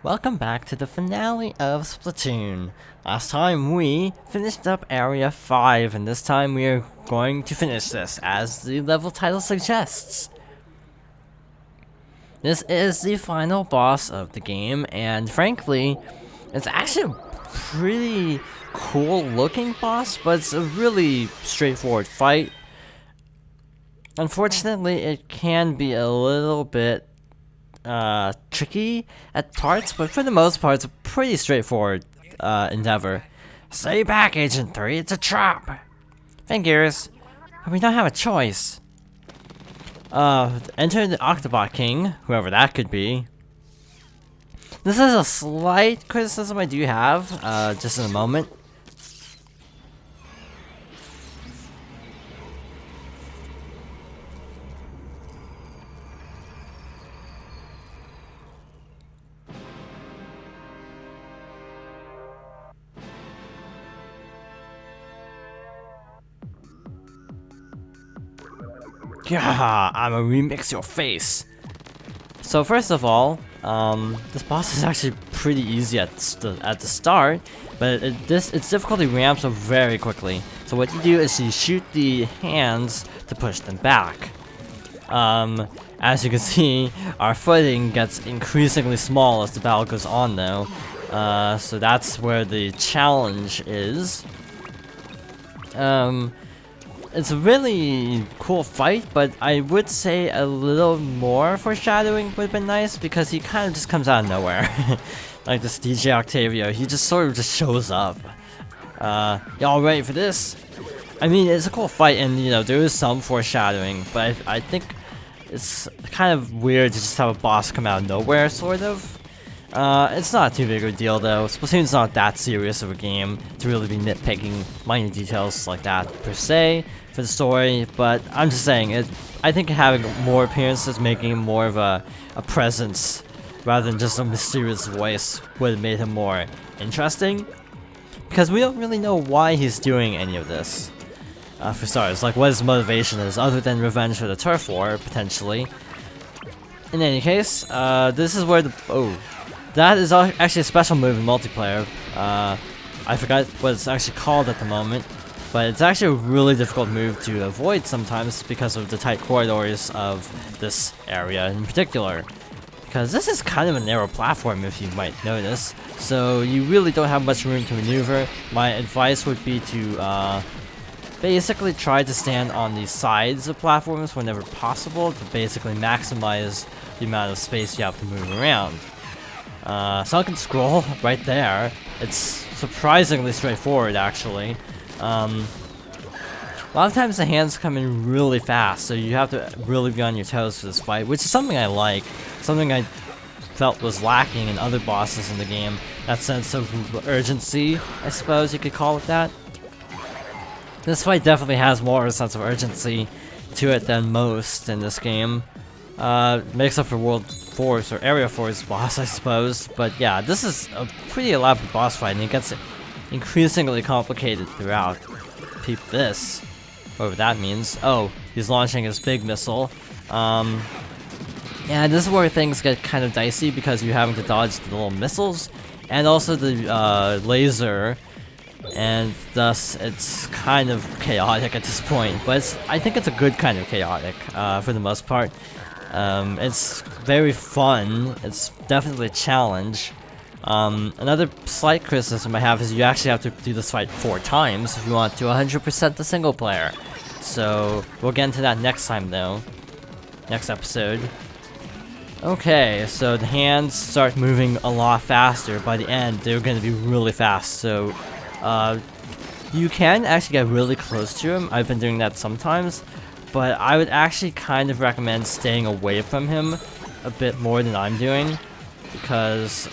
Welcome back to the finale of Splatoon. Last time we finished up Area 5, and this time we are going to finish this, as the level title suggests. This is the final boss of the game, and frankly, it's actually a pretty cool looking boss, but it's a really straightforward fight. Unfortunately, it can be a little bit tricky at parts, but for the most part, it's a pretty straightforward endeavor. Stay back, Agent 3, it's a trap! Fingers, we don't have a choice. Enter the Octobot King, whoever that could be. This is a slight criticism I do have, just in a moment. Yeah, I'ma remix your face. So first of all, this boss is actually pretty easy at the start, but its difficulty ramps up very quickly. So what you do is you shoot the hands to push them back. As you can see, our footing gets increasingly small as the battle goes on though. So that's where the challenge is. It's a really cool fight, but I would say a little more foreshadowing would have been nice, because he kind of just comes out of nowhere. Like this DJ Octavio, he just sort of just shows up. Y'all ready for this? I mean, it's a cool fight, and you know, there is some foreshadowing, but I think it's kind of weird to just have a boss come out of nowhere, sort of. It's not too big of a deal though. Splatoon's not that serious of a game to really be nitpicking minor details like that per se for the story, but I'm just saying, I think having more appearances, making him more of a presence rather than just a mysterious voice would have made him more interesting, because we don't really know why he's doing any of this. For starters, like what his motivation is, other than revenge for the turf war, potentially. In any case, this is where that is actually a special move in multiplayer. I forgot what it's actually called at the moment, but it's actually a really difficult move to avoid sometimes because of the tight corridors of this area in particular. Because this is kind of a narrow platform, if you might notice, so you really don't have much room to maneuver. My advice would be to basically try to stand on the sides of platforms whenever possible to basically maximize the amount of space you have to move around. Sunken Scroll, right there. It's surprisingly straightforward, actually. A lot of times the hands come in really fast, so you have to really be on your toes for this fight, which is something I like. Something I felt was lacking in other bosses in the game. That sense of urgency, I suppose you could call it that. This fight definitely has more of a sense of urgency to it than most in this game. Makes up for World 4's or Area 4's boss, I suppose. But yeah, this is a pretty elaborate boss fight, and it gets increasingly complicated throughout. Peep this. Whatever that means. Oh, he's launching his big missile. Yeah, this is where things get kind of dicey, because you're having to dodge the little missiles, and also the laser, and thus it's kind of chaotic at this point. But I think it's a good kind of chaotic, for the most part. It's very fun. It's definitely a challenge. Another slight criticism I have is you actually have to do this fight 4 times if you want to 100% the single player. So we'll get into that next time though. Next episode. Okay, so the hands start moving a lot faster. By the end, they're going to be really fast. So you can actually get really close to him. I've been doing that sometimes. But I would actually kind of recommend staying away from him a bit more than I'm doing, because,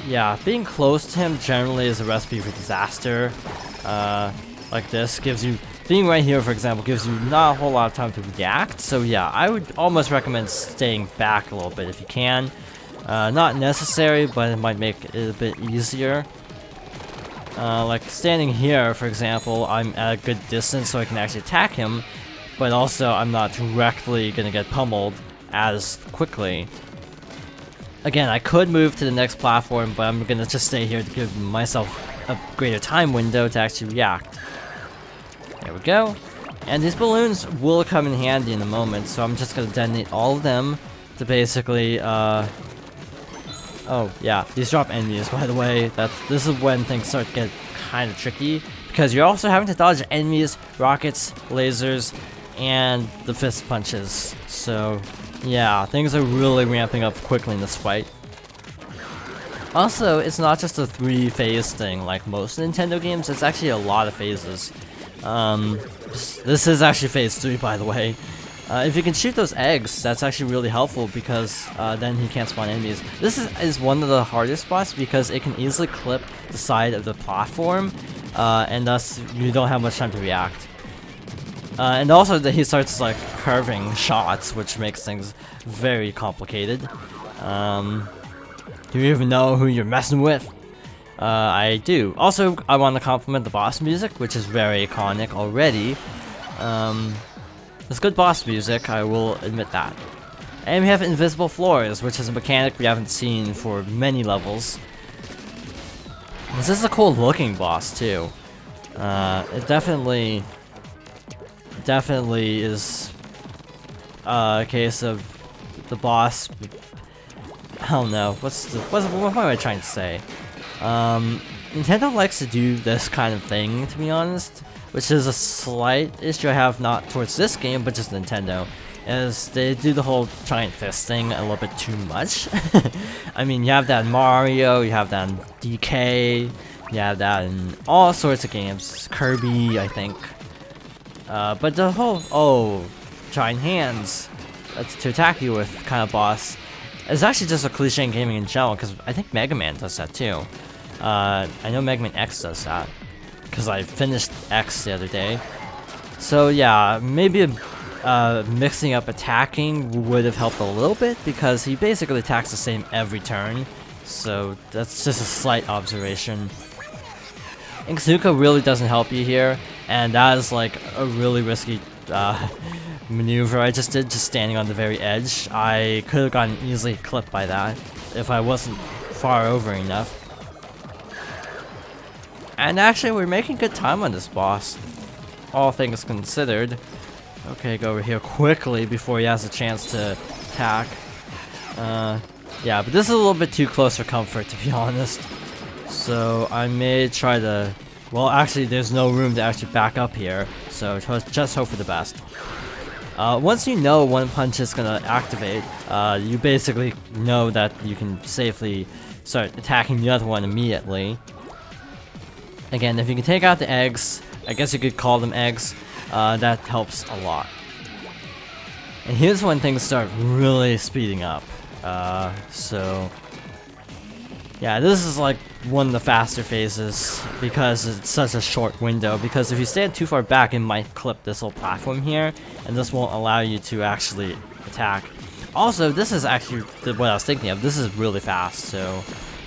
yeah, being close to him generally is a recipe for disaster. Like this gives you, being right here, for example, gives you not a whole lot of time to react. So yeah, I would almost recommend staying back a little bit if you can. Not necessary, but it might make it a bit easier. Like standing here, for example, I'm at a good distance so I can actually attack him, but also I'm not directly gonna get pummeled as quickly. Again, I could move to the next platform, but I'm gonna just stay here to give myself a greater time window to actually react. There we go. And these balloons will come in handy in a moment, so I'm just gonna detonate all of them to basically, oh yeah, these drop enemies, by the way. This is when things start to get kind of tricky, because you're also having to dodge enemies, rockets, lasers, and the fist punches. So yeah, things are really ramping up quickly in this fight. Also, it's not just a 3-phase thing like most Nintendo games, it's actually a lot of phases. This is actually phase 3, by the way. If you can shoot those eggs, that's actually really helpful, because then he can't spawn enemies. This is one of the hardest spots because it can easily clip the side of the platform, and thus you don't have much time to react. And also that he starts like curving shots, which makes things very complicated. Do you even know who you're messing with? I do. Also, I want to compliment the boss music, which is very iconic already. It's good boss music, I will admit that. And we have invisible floors, which is a mechanic we haven't seen for many levels. This is a cool looking boss too. It definitely is a case of the boss. I don't know. What am I trying to say? Nintendo likes to do this kind of thing, to be honest, which is a slight issue I have, not towards this game, but just Nintendo, is they do the whole giant fist thing a little bit too much. I mean, you have that in Mario, you have that in DK, you have that in all sorts of games, Kirby, I think. But the whole, giant hands to attack you with kind of boss is actually just a cliche in gaming in general, because I think Mega Man does that too. I know Mega Man X does that, because I finished X the other day. So yeah, maybe mixing up attacking would have helped a little bit, because he basically attacks the same every turn. So that's just a slight observation. Inkzuka really doesn't help you here, and that is like a really risky maneuver I just did, just standing on the very edge. I could have gotten easily clipped by that if I wasn't far over enough. And actually, we're making good time on this boss, all things considered. Okay, go over here quickly before he has a chance to attack. Yeah, but this is a little bit too close for comfort, to be honest. So I may try to... Well, actually, there's no room to actually back up here, so just hope for the best. Once you know one punch is gonna activate, you basically know that you can safely start attacking the other one immediately. Again, if you can take out the eggs, I guess you could call them eggs, that helps a lot. And here's when things start really speeding up. So yeah, this is like one of the faster phases because it's such a short window, because if you stand too far back, it might clip this whole platform here, and this won't allow you to actually attack. Also, this is actually what I was thinking of. This is really fast, so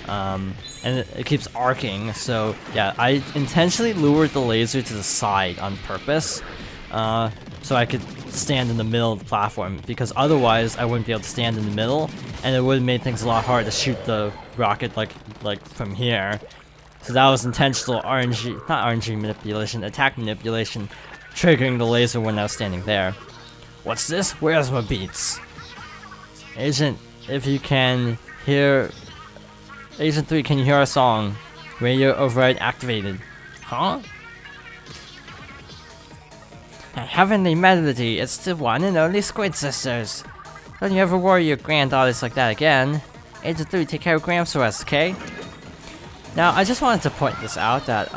and it keeps arcing, so yeah, I intentionally lured the laser to the side on purpose, so I could stand in the middle of the platform, because otherwise I wouldn't be able to stand in the middle, and it would have made things a lot harder to shoot the rocket like from here. So that was intentional RNG, not RNG manipulation, attack manipulation, triggering the laser when I was standing there. What's this? Where's my beats? Agent, if you can hear... Agent 3, can you hear our song? Radio override activated. Huh? A heavenly melody, it's the one and only Squid Sisters. Don't you ever worry your granddaughters like that again. Agent 3, take care of Gramps for us, okay? Now, I just wanted to point this out that,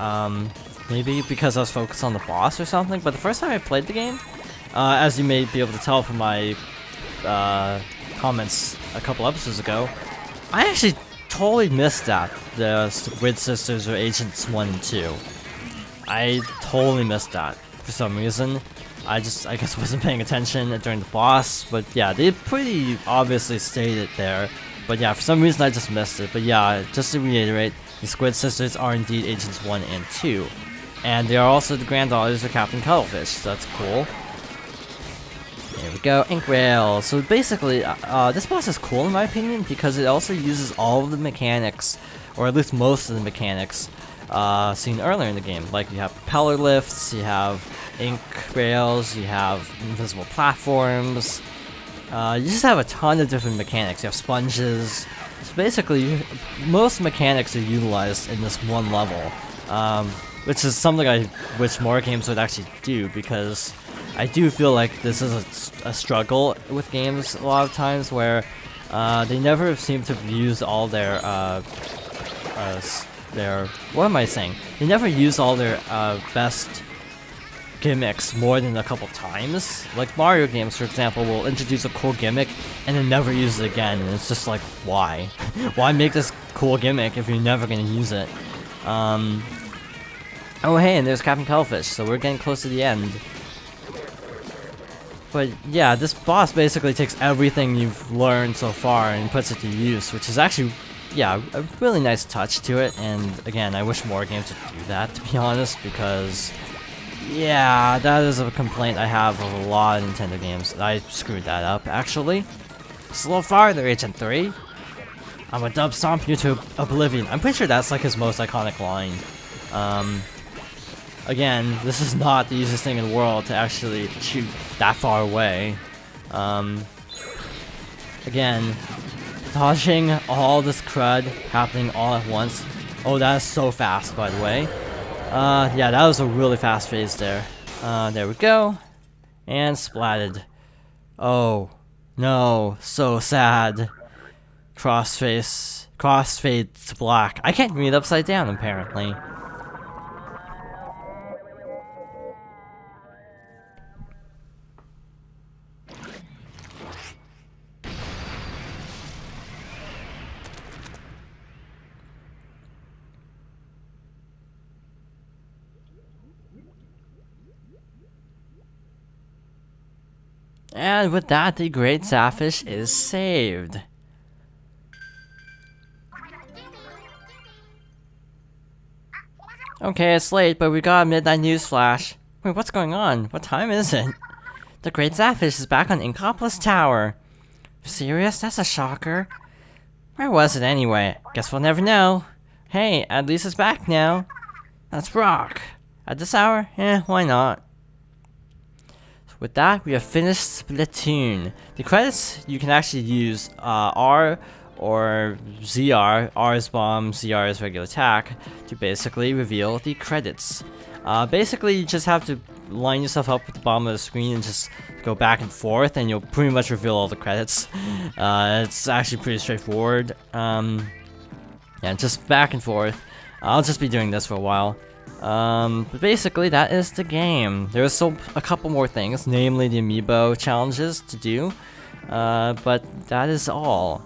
maybe because I was focused on the boss or something, but the first time I played the game, as you may be able to tell from my, comments a couple episodes ago, I actually totally missed that, the Squid Sisters or Agents 1 and 2. I totally missed that for some reason. I guess wasn't paying attention during the boss, but yeah, they pretty obviously stated there. But yeah, for some reason I just missed it. But yeah, just to reiterate, the Squid Sisters are indeed Agents 1 and 2. And they are also the granddaughters of Captain Cuttlefish, so that's cool. There we go, Ink Rail. So basically, this boss is cool in my opinion because it also uses all of the mechanics, or at least most of the mechanics, seen earlier in the game. Like you have propeller lifts, you have ink rails, you have invisible platforms. You just have a ton of different mechanics. You have sponges. So basically, most mechanics are utilized in this one level, which is something I wish more games would actually do, because I do feel like this is a struggle with games a lot of times where they never seem to use all their what am I saying? They never use all their best gimmicks more than a couple times. Like Mario games, for example, will introduce a cool gimmick and then never use it again, and it's just like, why? Why make this cool gimmick if you're never gonna use it? Oh hey, and there's Captain Cuttlefish, so we're getting close to the end. But yeah, this boss basically takes everything you've learned so far and puts it to use, which is actually, yeah, a really nice touch to it. And again, I wish more games would do that, to be honest, because yeah, that is a complaint I have of a lot of Nintendo games. I screwed that up, actually. Just a little farther, Agent 3. I'm a dub stomp you to oblivion. I'm pretty sure that's like his most iconic line. Again, this is not the easiest thing in the world to actually shoot that far away. Again, dodging all this crud happening all at once. Oh, that is so fast, by the way. Yeah, that was a really fast phase there. There we go. And splatted. Oh, no, so sad. Crossfade to black. I can't read upside down, apparently. And with that, the Great Sapfish is saved. Okay, it's late, but we got a midnight news flash. Wait, what's going on? What time is it? The Great Sapfish is back on Inkopolis Tower. Serious? That's a shocker. Where was it anyway? Guess we'll never know. Hey, at least it's back now. Let's rock. At this hour? Why not? With that, we have finished Splatoon. The credits, you can actually use R or ZR. R is bomb, ZR is regular attack, to basically reveal the credits. Basically, you just have to line yourself up at the bottom of the screen and just go back and forth, and you'll pretty much reveal all the credits. It's actually pretty straightforward. Yeah, just back and forth. I'll just be doing this for a while. But basically that is the game. There are still a couple more things, namely the amiibo challenges to do, but that is all.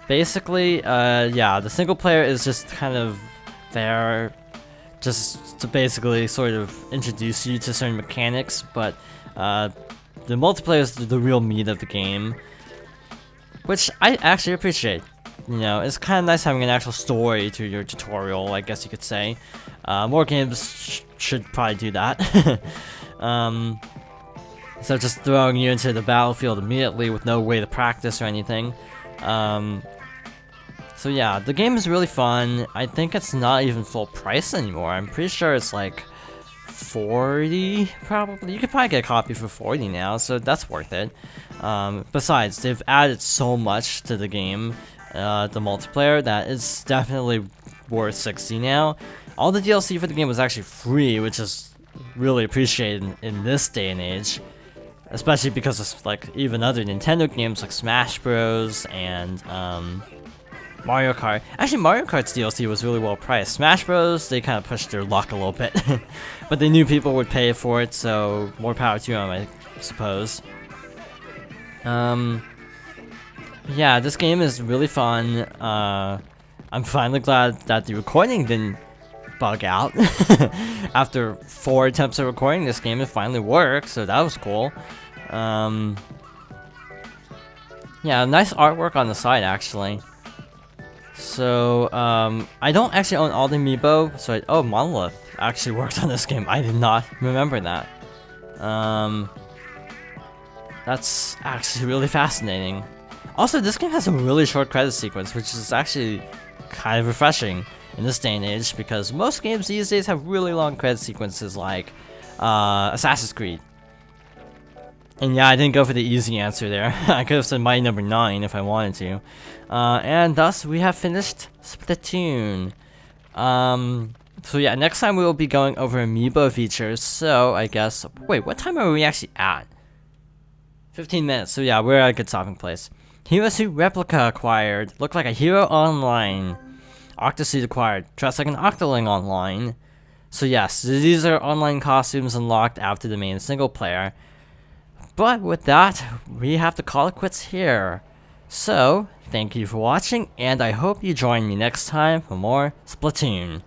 Basically, yeah, the single player is just kind of there just to basically sort of introduce you to certain mechanics, but the multiplayer is the real meat of the game, which I actually appreciate. You know, it's kind of nice having an actual story to your tutorial, I guess you could say. More games should probably do that. So just throwing you into the battlefield immediately with no way to practice or anything. So yeah, the game is really fun. I think it's not even full price anymore. I'm pretty sure it's like 40 probably. You could probably get a copy for 40 now, so that's worth it. Besides, they've added so much to the game. The multiplayer, that is definitely worth 60 now. All the DLC for the game was actually free, which is really appreciated in this day and age, especially because of like even other Nintendo games like Smash Bros and Mario Kart. Actually, Mario Kart's DLC was really well priced. Smash Bros, they kind of pushed their luck a little bit, but they knew people would pay for it, so more power to them, I suppose. Yeah, this game is really fun. I'm finally glad that the recording didn't bug out. After 4 attempts at recording this game, it finally worked, so that was cool. Yeah, nice artwork on the side, actually. So, I don't actually own all the amiibo, so oh, Monolith actually works on this game. I did not remember that. That's actually really fascinating. Also, this game has a really short credit sequence, which is actually kind of refreshing in this day and age, because most games these days have really long credit sequences like Assassin's Creed. And yeah, I didn't go for the easy answer there. I could have said Mighty Number 9 if I wanted to. And thus, we have finished Splatoon. So yeah, next time we will be going over amiibo features, so I guess... Wait, what time are we actually at? 15 minutes, so yeah, we're at a good stopping place. Hero Suit Replica acquired. Look like a hero online. Octasuit acquired. Dress like an Octoling online. So yes, these are online costumes unlocked after the main single player. But with that, we have to call it quits here. So, thank you for watching, and I hope you join me next time for more Splatoon.